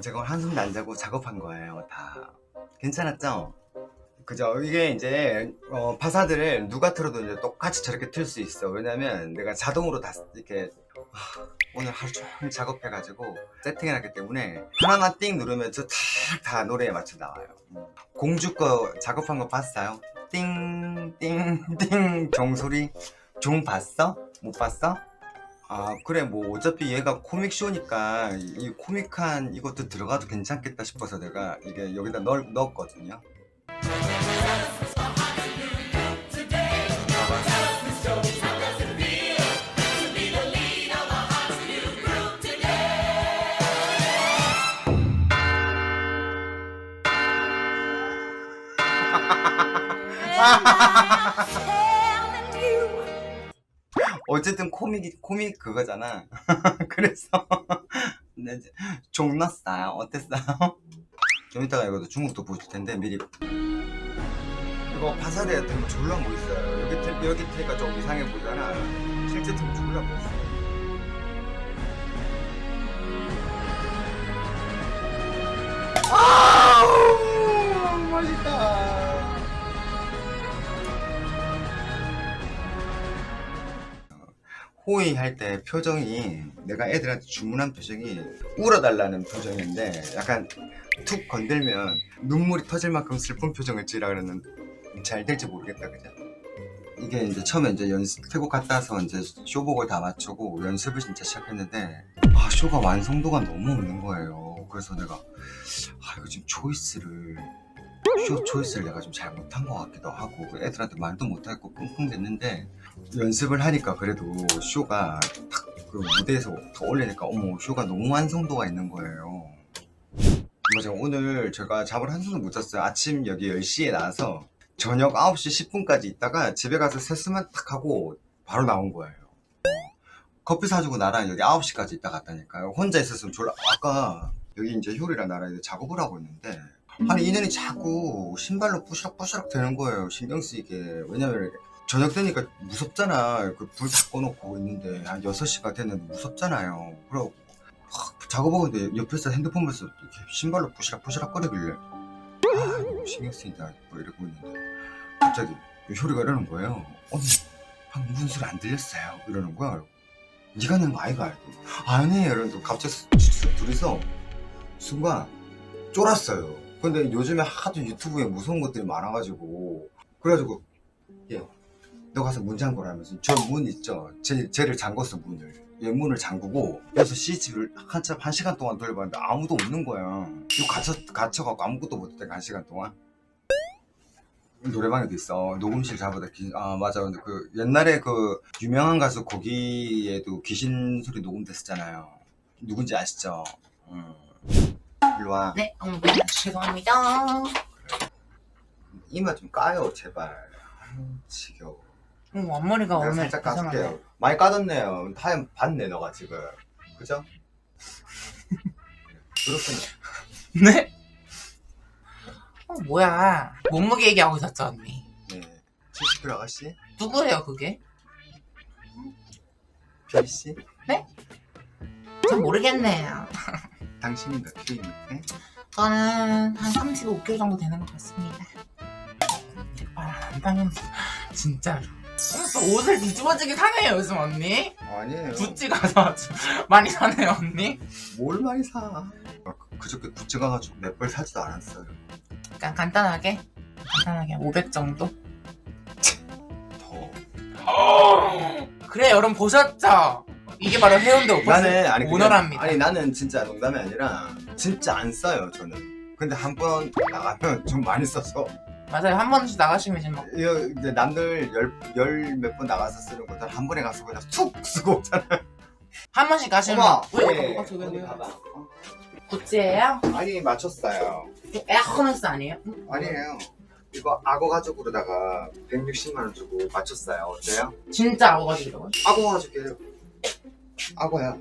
제가 오늘 한숨도 안 자고 작업한 거예요. 다 괜찮았죠? 그죠? 이게 이제 파사들을 누가 틀어도 이제 똑같이 저렇게 틀 수 있어. 왜냐면 내가 자동으로 다 이렇게 오늘 하루 종일 작업해가지고 세팅해놨기 때문에 하나만 띵 누르면 저 다 노래에 맞춰 나와요. 공주 거 작업한 거 봤어요? 띵띵띵 종소리 종 봤어? 못 봤어? 아 그래 뭐 어차피 얘가 코믹쇼니까 이 코믹한 이것도 들어가도 괜찮겠다 싶어서 내가 이게 여기다 넣었거든요. 어쨌든 코믹 그거잖아. 그래서 네, 종 넣었어요. 어땠어요? 좀 이따가 이것도 중국도 보실 텐데 미리 이거 파사대 틀면 졸라 멋있어요. 여기 트니까 좀 이상해 보잖아. 실제 틀면 졸라 멋있어요. 아 맛있다. 호의 할 때 표정이 내가 애들한테 주문한 표정이 울어달라는 표정인데 약간 툭 건들면 눈물이 터질 만큼 슬픈 표정을 지으라 그러는 잘 될지 모르겠다 그죠? 이게 이제 처음에 이제 태국 갔다 와서 이제 쇼복을 다 맞추고 연습을 진짜 시작했는데 쇼가 완성도가 너무 없는 거예요. 그래서 내가 이거 지금 쇼 초이스를 내가 좀 잘 못한 것 같기도 하고 애들한테 말도 못하고 끙끙 댔는데 연습을 하니까 그래도 쇼가 딱 그 무대에서 더 올리니까 어머 쇼가 너무 완성도가 있는 거예요. 맞아 오늘 제가 잠을 한숨도 못 잤어요. 아침 여기 10시에 나와서 저녁 9시 10분까지 있다가 집에 가서 세수만 딱 하고 바로 나온 거예요. 커피 사주고 나랑 여기 9시까지 있다 갔다니까요. 혼자 있었으면 졸라 아까 여기 이제 효리랑 나랑 이제 작업을 하고 있는데 아니 이년이 자꾸 신발로 부시럭부시럭 되는 거예요. 신경 쓰이게. 왜냐면 저녁 되니까 무섭잖아. 그 불 다 꺼놓고 있는데 한 6시가 됐는데 무섭잖아요. 그러고 작업하고 있는데 옆에서 핸드폰 보면서 이렇게 신발로 부시락부시락 거리길래 이거 신경 쓰인다 뭐 이러고 있는데 갑자기 효리가 이러는 거예요. 언니 방금 무슨 소리 안 들렸어요? 이러는 거야. 네가 낸 거 아이가? 아니에요. 이러면서 갑자기 둘이서 순간 쫄았어요. 근데 요즘에 하도 유튜브에 무서운 것들이 많아가지고 그래가지고 너 가서 문 잠그라면서 저 문 있죠? 쟤를 잠궜어 문을. 얘 문을 잠그고 그래서 CCTV를 한 시간 동안 돌려봤는데 아무도 없는 거야. 이거 갇혀갖고 아무것도 못했다니까 1시간 동안. 노래방에도 있어. 녹음실 잡아다 맞아. 근데 그 옛날에 그 유명한 가수 거기에도 귀신 소리 녹음됐었잖아요. 누군지 아시죠? 일로와. 네, 죄송합니다. 이마 좀 까요 제발. 지겨워. 앞머리가 내가 오늘 살짝 까줄게요. 많이 까졌네요. 타임 봤네 너가 지금. 그죠? 그렇군요. 네? 뭐야. 몸무게 얘기하고 있었죠, 언니. 네. 70kg 아가씨? 누구예요, 그게? 별씨? 네? 전 모르겠네요. 당신이 몇 킬로입니까? 저는 한 35kg 정도 되는 것 같습니다. 말 안 당하면서 진짜로. 또 옷을 뒤집어지게 사네요, 요즘 언니. 아니에요. 구찌 가서 아주 많이 사네요, 언니. 뭘 많이 사? 그저께 구찌 가가지고 몇 벌 사지도 않았어요. 그냥 간단하게 500 정도? 더. 그래, 여러분 보셨죠? 이게 바로 해운대 오퍼스 오너랍니다. 아니 나는 진짜 농담이 아니라 진짜 안 써요 저는. 근데 한 번 나가면 좀 많이 써서. 맞아요. 한 번씩 나가시면 이제 막 이제 남들 열 몇 번 나가서 쓰는 것들 한 번에 가서 그냥 툭 쓰고 오잖아요. 한 번씩 가시면 어머, 왜? 언니 봐봐. 구찌예요? 아니 맞췄어요. 에어컨스 아니에요? 아니에요. 이거 악어 가죽으로다가 160만 원 주고 맞췄어요. 어때요? 진짜 악어가지고요? 악어 가죽이에요. 악어야.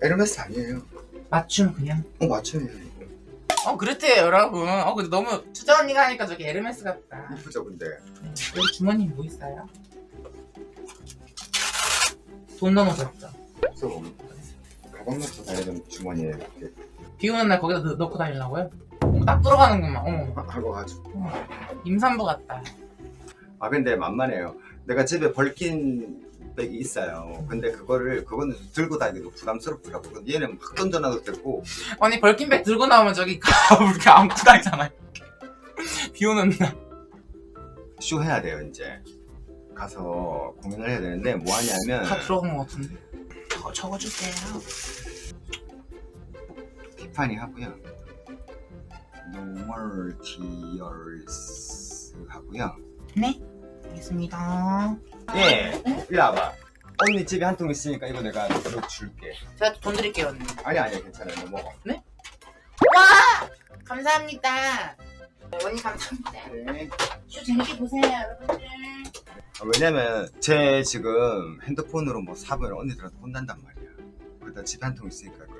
에르메스 아니에요. 맞춤 그냥. 맞춤이에요. 그렇대요 여러분. 근데 너무 추자 언니가 하니까 저기 에르메스 같다. 이쁘죠 근데. 여기 주머니 뭐 있어요? 돈 넣어놓으셨죠? 없어. 가방 넣고 다니던 주머니에 이렇게 비 오는 날 거기다 넣고 다니려고요? 딱 들어가는구만. 어머, 하고 가지고. 임산부 같다. 아 근데 만만해요. 내가 집에 벌킨 백이 있어요. 근데 그거는 들고 다니기도 부담스럽더라고. 근데 얘는 막 던져놔도 되고. 아니 벌킨백 들고 나오면 저기 이렇게 안고 다니잖아요. 비 오는 날. 쇼 해야 돼요 이제. 가서 공연을 해야 되는데 뭐 하냐면 다 들어간 것 같은데. 적어주세요. 티파니 하고요. No more tears 하고요. 네, 알겠습니다. 예, 이리 와봐. 언니 집에 한 통 있으니까 이거 내가 이거 줄게. 제가 돈 드릴게요, 언니. 아니 괜찮아요. 너 먹어. 와! 감사합니다. 언니 감사합니다. 네. 쇼 재밌게 보세요, 여러분들. 왜냐면 제 지금 핸드폰으로 뭐 사면 언니들한테 혼난단 말이야. 그러다 집에 한 통 있으니까 그걸